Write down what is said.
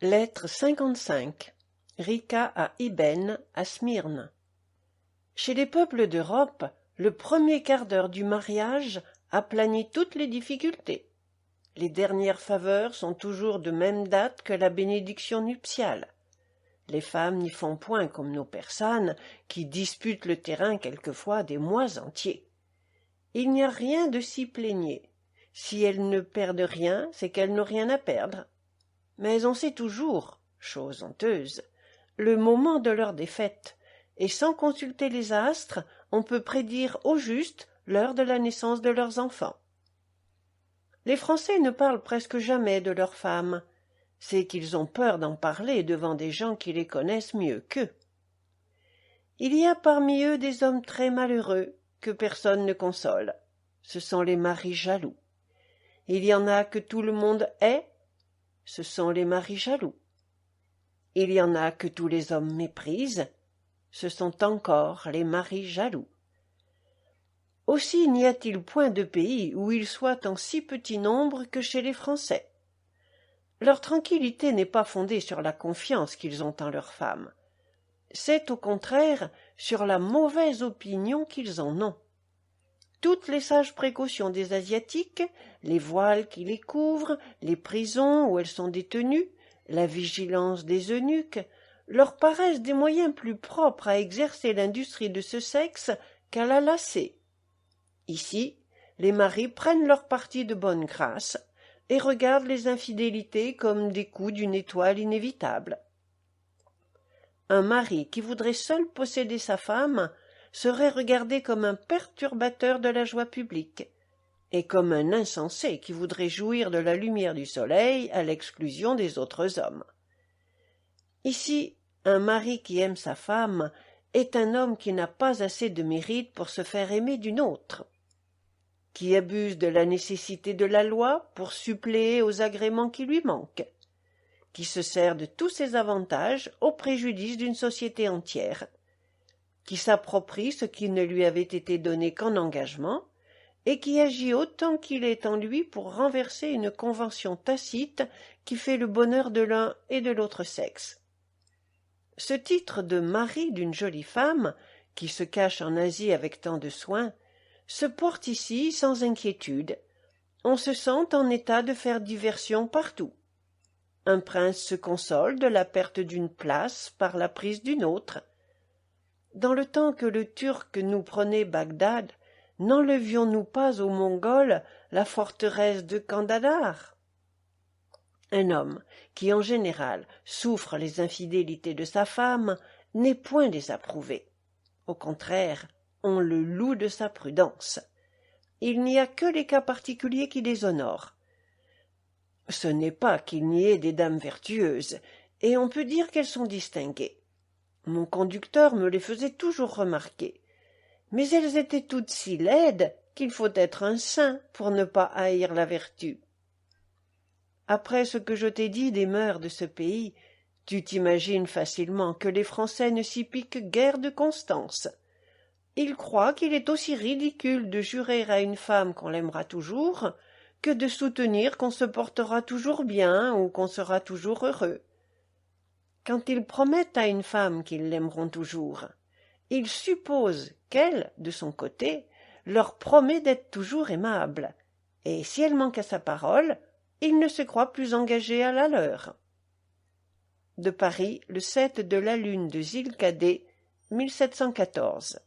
Lettre 55. Rica à Ibène, à Smyrne. Chez les peuples d'Europe, le premier quart d'heure du mariage aplanit toutes les difficultés. Les dernières faveurs sont toujours de même date que la bénédiction nuptiale. Les femmes n'y font point comme nos persanes, qui disputent le terrain quelquefois des mois entiers. Il n'y a rien de si plaigné. Si elles ne perdent rien, c'est qu'elles n'ont rien à perdre. Mais on sait toujours, chose honteuse, le moment de leur défaite, et sans consulter les astres, on peut prédire au juste l'heure de la naissance de leurs enfants. Les Français ne parlent presque jamais de leurs femmes. C'est qu'ils ont peur d'en parler devant des gens qui les connaissent mieux qu'eux. Il y a parmi eux des hommes très malheureux que personne ne console. Ce sont les maris jaloux. Il y en a que tout le monde hait. Ce sont les maris jaloux. Il y en a que tous les hommes méprisent. Ce sont encore les maris jaloux. Aussi n'y a-t-il point de pays où ils soient en si petit nombre que chez les Français. Leur tranquillité n'est pas fondée sur la confiance qu'ils ont en leurs femmes. C'est au contraire sur la mauvaise opinion qu'ils en ont. Toutes les sages précautions des Asiatiques, les voiles qui les couvrent, les prisons où elles sont détenues, la vigilance des eunuques, leur paraissent des moyens plus propres à exercer l'industrie de ce sexe qu'à la lasser. Ici, les maris prennent leur parti de bonne grâce et regardent les infidélités comme des coups d'une étoile inévitable. Un mari qui voudrait seul posséder sa femme serait regardé comme un perturbateur de la joie publique, et comme un insensé qui voudrait jouir de la lumière du soleil à l'exclusion des autres hommes. Ici, un mari qui aime sa femme est un homme qui n'a pas assez de mérite pour se faire aimer d'une autre, qui abuse de la nécessité de la loi pour suppléer aux agréments qui lui manquent, qui se sert de tous ses avantages au préjudice d'une société entière, qui s'approprie ce qui ne lui avait été donné qu'en engagement, et qui agit autant qu'il est en lui pour renverser une convention tacite qui fait le bonheur de l'un et de l'autre sexe. Ce titre de mari d'une jolie femme, qui se cache en Asie avec tant de soin, se porte ici sans inquiétude. On se sent en état de faire diversion partout. Un prince se console de la perte d'une place par la prise d'une autre. Dans le temps que le Turc nous prenait Bagdad, n'enlevions-nous pas aux Mongols la forteresse de Kandahar? Un homme qui, en général, souffre les infidélités de sa femme n'est point désapprouvé. Au contraire, on le loue de sa prudence. Il n'y a que les cas particuliers qui déshonorent. Ce n'est pas qu'il n'y ait des dames vertueuses, et on peut dire qu'elles sont distinguées. Mon conducteur me les faisait toujours remarquer. Mais elles étaient toutes si laides qu'il faut être un saint pour ne pas haïr la vertu. Après ce que je t'ai dit des mœurs de ce pays, tu t'imagines facilement que les Français ne s'y piquent guère de constance. Ils croient qu'il est aussi ridicule de jurer à une femme qu'on l'aimera toujours que de soutenir qu'on se portera toujours bien ou qu'on sera toujours heureux. Quand ils promettent à une femme qu'ils l'aimeront toujours, ils supposent qu'elle, de son côté, leur promet d'être toujours aimable, et si elle manque à sa parole, ils ne se croient plus engagés à la leur. De Paris, le 7 de la lune de Zilkadé, 1714.